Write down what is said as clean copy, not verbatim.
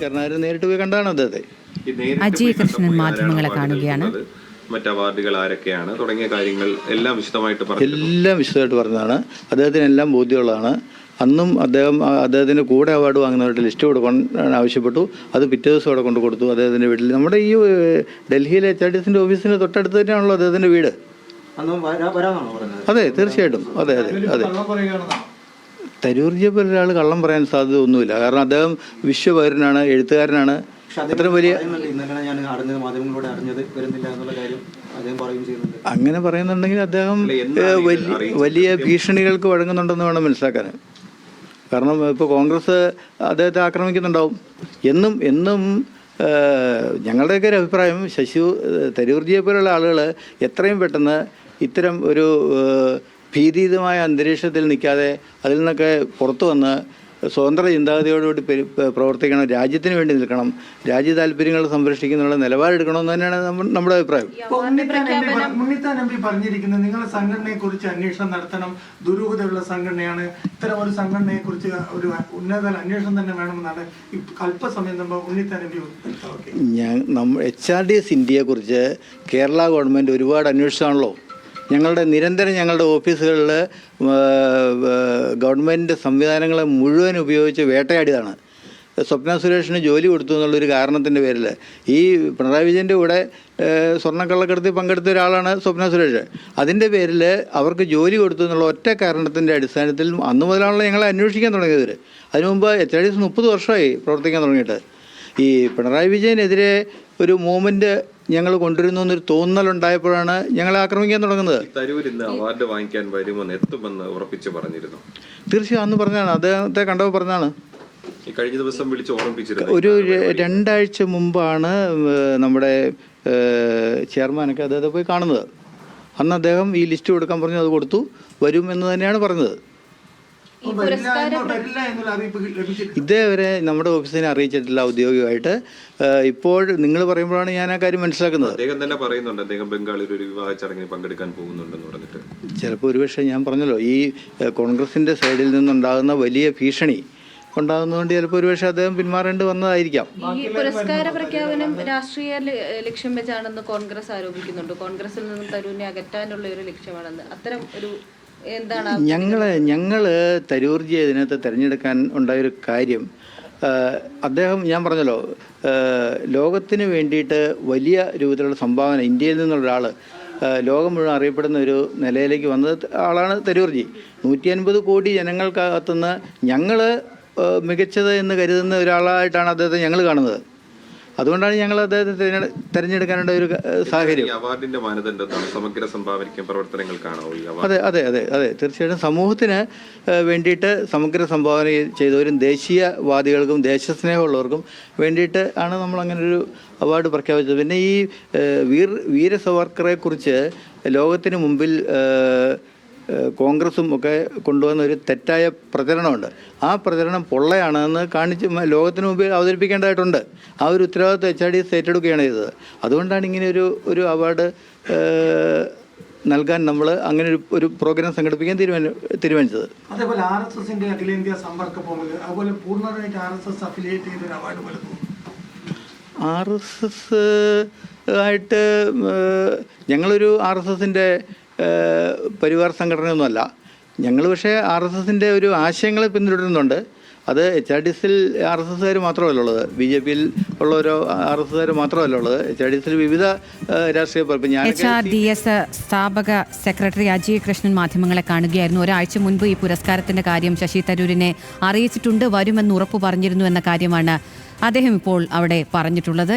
കരുണാകരൻ നേരിട്ട് പോയി കണ്ടാണ് അദ്ദേഹത്തെ. അജയ് കൃഷ്ണൻ മാധ്യമങ്ങളെ കാണുകയാണ്. മറ്റ് അവാർഡുകൾ ആരൊക്കെയാണ് തുടങ്ങിയ കാര്യങ്ങൾ എല്ലാം വിശദമായിട്ട് പറഞ്ഞതാണ്. അദ്ദേഹത്തിന് എല്ലാം ബോധ്യമുള്ളതാണ്. അന്നും അദ്ദേഹത്തിൻ്റെ കൂടെ അവാർഡ് വാങ്ങുന്നവരുടെ ലിസ്റ്റ് കൊടുക്കാൻ ആവശ്യപ്പെട്ടു. അത് പിറ്റേ ദിവസം അവിടെ കൊണ്ട് കൊടുത്തു അദ്ദേഹത്തിൻ്റെ വീട്ടിൽ. നമ്മുടെ ഈ ഡൽഹിയിലെ HRDCൻ്റെ ഓഫീസിന് തൊട്ടടുത്ത് തന്നെയാണല്ലോ അദ്ദേഹത്തിൻ്റെ വീട്. അതെ, തീർച്ചയായിട്ടും. അതെ അതെ അതെ തരൂർ പോലെ ഒരാൾ കള്ളം പറയാൻ സാധ്യത ഒന്നുമില്ല. കാരണം അദ്ദേഹം വിശ്വപൗരനാണ്, എഴുത്തുകാരനാണ്. അത്ര വലിയ അങ്ങനെ പറയുന്നുണ്ടെങ്കിൽ അദ്ദേഹം വലിയ ഭീഷണികൾക്ക് വഴങ്ങുന്നുണ്ടെന്ന് വേണം മനസ്സിലാക്കാൻ. കാരണം ഇപ്പോൾ കോൺഗ്രസ് അദ്ദേഹത്തെ ആക്രമിക്കുന്നുണ്ടാവും. എന്നും ഞങ്ങളുടെയൊക്കെ ഒരു അഭിപ്രായം തരൂർജിയെ പോലുള്ള ആളുകൾ എത്രയും പെട്ടെന്ന് ഇത്തരം ഒരു ഭീതിതമായ അന്തരീക്ഷത്തിൽ നിൽക്കാതെ അതിൽ നിന്നൊക്കെ പുറത്തു വന്ന് സ്വതന്ത്ര ചിന്താഗതിയോടുകൂടി പ്രവർത്തിക്കണം, രാജ്യത്തിന് വേണ്ടി നിൽക്കണം, രാജ്യ താല്പര്യങ്ങൾ സംരക്ഷിക്കുന്നുള്ള നിലപാടെടുക്കണമെന്ന് തന്നെയാണ് നമ്മുടെ അഭിപ്രായം. ഉണ്ണിത്താൻ എം പി പറഞ്ഞിരിക്കുന്നത് നിങ്ങളുടെ സംഘടനയെക്കുറിച്ച് അന്വേഷണം നടത്തണം, ദുരൂഹതയുള്ള സംഘടനയാണ്, ഇത്തരം ഒരു സംഘടനയെക്കുറിച്ച് ഒരു ഉന്നതതല അന്വേഷണം തന്നെ വേണമെന്നാണ് അല്പസമയം മുമ്പ് ഉണ്ണിത്താൻ എം പി. HRDS ഇന്ത്യയെക്കുറിച്ച് കേരള ഗവൺമെൻറ് ഒരുപാട് അന്വേഷിച്ചാണല്ലോ. ഞങ്ങളുടെ ഓഫീസുകളിൽ ഗവൺമെൻറ് സംവിധാനങ്ങളെ മുഴുവൻ ഉപയോഗിച്ച് വേട്ടയാടിയതാണ്. സ്വപ്ന സുരേഷിന് ജോലി കൊടുത്തു എന്നുള്ളൊരു കാരണത്തിൻ്റെ പേരിൽ ഈ പിണറായി വിജയൻ്റെ കൂടെ സ്വർണ്ണക്കള്ളക്കടത്തിൽ പങ്കെടുത്ത ഒരാളാണ് സ്വപ്ന സുരേഷ്. അതിൻ്റെ പേരിൽ അവർക്ക് ജോലി കൊടുത്തു എന്നുള്ള ഒറ്റ കാരണത്തിൻ്റെ അടിസ്ഥാനത്തിൽ അന്ന് മുതലാണല്ലോ ഞങ്ങളെ അന്വേഷിക്കാൻ തുടങ്ങിയവർ. അതിനു മുമ്പ് HRDS 30 വർഷമായി പ്രവർത്തിക്കാൻ തുടങ്ങിയിട്ട്. ഈ പിണറായി വിജയനെതിരെ ഒരു മൂവ്മെൻറ്റ് ഞങ്ങൾ കൊണ്ടുവരുന്നു എന്നൊരു തോന്നലുണ്ടായപ്പോഴാണ് ഞങ്ങളെ ആക്രമിക്കാൻ തുടങ്ങുന്നത്. അവാർഡ് വാങ്ങിക്കാൻ വരുമെന്ന് എത്തുമെന്ന് ഉറപ്പിച്ച് പറഞ്ഞിരുന്നു. തീർച്ചയായും അന്ന് പറഞ്ഞാണ്, അദ്ദേഹത്തെ കണ്ടപ്പോൾ പറഞ്ഞാണ്. കഴിഞ്ഞ ദിവസം വിളിച്ച് ഓർമ്മിപ്പിച്ചിരുന്നു. ഒരു 2 ആഴ്ച മുമ്പാണ് നമ്മുടെ ചെയർമാനൊക്കെ അദ്ദേഹത്തെ പോയി കാണുന്നത്. അന്ന് അദ്ദേഹം ഈ ലിസ്റ്റ് കൊടുക്കാൻ പറഞ്ഞു, അത് കൊടുത്തു, വരും എന്ന് തന്നെയാണ് പറഞ്ഞത്. ഇതേവരെ നമ്മുടെ ഓഫീസിനെ അറിയിച്ചിട്ടില്ല ഔദ്യോഗികമായിട്ട്. ഇപ്പോൾ നിങ്ങൾ പറയുമ്പോഴാണ് ഞാൻ ആ കാര്യം മനസ്സിലാക്കുന്നത്. അദ്ദേഹം തന്നെ പറയുന്നുണ്ട് അദ്ദേഹം ബംഗാളിൽ ഒരു വിവാഹ ചടങ്ങിൽ പങ്കെടുക്കാൻ പോകുന്നുണ്ടെന്ന് പറഞ്ഞിട്ട്. ചിലപ്പോൾ ഒരുപക്ഷെ ഞാൻ പറഞ്ഞല്ലോ, ഈ കോൺഗ്രസിൻ്റെ സൈഡിൽ നിന്നുണ്ടാകുന്ന വലിയ ഭീഷണി ഉണ്ടാകുന്നതുകൊണ്ട് ചിലപ്പോൾ ഒരുപക്ഷെ അദ്ദേഹം പിന്മാറേണ്ടി വന്നതായിരിക്കാം. ഈ പുരസ്കാര പ്രഖ്യാപനം രാഷ്ട്രീയ ലക്ഷ്യം വെച്ചാണെന്ന് കോൺഗ്രസ് ആരോപിക്കുന്നുണ്ട്. കോൺഗ്രസിൽ നിന്നും തരൂരിനെ അകറ്റാനുള്ള ഒരു ലക്ഷ്യമാണെന്ന്. അത്തരം ഒരു ഞങ്ങൾ തരൂർജിയെ ഇതിനകത്ത് തിരഞ്ഞെടുക്കാൻ ഉണ്ടായൊരു കാര്യം, അദ്ദേഹം ഞാൻ പറഞ്ഞല്ലോ, ലോകത്തിന് വേണ്ടിയിട്ട് വലിയ രൂപത്തിലുള്ള സംഭാവന ഇന്ത്യയിൽ നിന്നുള്ള ഒരാൾ ലോകം മുഴുവൻ അറിയപ്പെടുന്ന ഒരു നിലയിലേക്ക് വന്നത് ആളാണ് തരൂർജി. 150 കോടി ജനങ്ങൾക്കകത്തുനിന്ന് ഞങ്ങൾ മികച്ചത് എന്ന് കരുതുന്ന ഒരാളായിട്ടാണ് അദ്ദേഹത്തെ ഞങ്ങൾ കാണുന്നത്. അതുകൊണ്ടാണ് ഞങ്ങൾ അദ്ദേഹത്തെ തിരഞ്ഞെടുക്കാനുള്ള ഒരു സാഹചര്യം. അവാർഡിന്റെ മാനദണ്ഡം സമഗ്ര സംഭാവനയ്ക്കും പ്രവർത്തനങ്ങൾക്കാണോ? അതെ അതെ അതെ അതെ തീർച്ചയായിട്ടും സമൂഹത്തിന് വേണ്ടിയിട്ട് സമഗ്ര സംഭാവന ചെയ്തവരും ദേശീയവാദികൾക്കും ദേശസ്നേഹമുള്ളവർക്കും വേണ്ടിയിട്ട് ആണ് നമ്മൾ അങ്ങനെ ഒരു അവാർഡ് പ്രഖ്യാപിച്ചത്. പിന്നെ ഈ വീര സവർക്കറെ കുറിച്ച് ലോകത്തിന് മുമ്പിൽ കോൺഗ്രസും ഒക്കെ കൊണ്ടുവന്ന ഒരു തെറ്റായ പ്രചരണമുണ്ട്. ആ പ്രചരണം പൊള്ളയാണെന്ന് കാണിച്ച് ലോകത്തിന് മുമ്പിൽ അവതരിപ്പിക്കേണ്ടതായിട്ടുണ്ട്. ആ ഒരു ഉത്തരവാദിത്വം HRDS ഏറ്റെടുക്കുകയാണ് ചെയ്തത്. അതുകൊണ്ടാണ് ഇങ്ങനെ ഒരു അവാർഡ് നൽകാൻ നമ്മൾ അങ്ങനെ ഒരു പ്രോഗ്രാം സംഘടിപ്പിക്കാൻ തീരുമാനിച്ചത്. അതേപോലെ RSSന്റെ അഖിലേന്ത്യാ സമ്പർക്ക പോകല്, അതുപോലെ പൂർണ്ണമായിട്ട് RSS അഫിലിയേറ്റ് ചെയ്ത ഒരു അവാർഡ് പോലെ RSS ആയിട്ട് ഞങ്ങളൊരു RSSന്റെ പരിവാർ സംഘടനയൊന്നുമല്ല ഞങ്ങൾ. പക്ഷേ RSSന്റെ ഒരു ആശയങ്ങളെ പിന്തുടരുന്നുണ്ട്. അത് HRDSൽ RSSകാർ മാത്രമല്ല ഉള്ളത്, BJPയിൽ ഉള്ള ഓരോ RSSകാർ മാത്രമല്ല ഉള്ളത്. HRDSൽ വിവിധ രാഷ്ട്രീയ HRDS സ്ഥാപക സെക്രട്ടറി അജയ് കൃഷ്ണൻ മാധ്യമങ്ങളെ കാണുകയായിരുന്നു. ഒരാഴ്ച മുൻപ് ഈ പുരസ്കാരത്തിന്റെ കാര്യം ശശി തരൂരിനെ അറിയിച്ചിട്ടുണ്ട്, വരുമെന്ന് ഉറപ്പു പറഞ്ഞിരുന്നു എന്ന കാര്യമാണ് അദ്ദേഹം ഇപ്പോൾ അവിടെ പറഞ്ഞിട്ടുള്ളത്.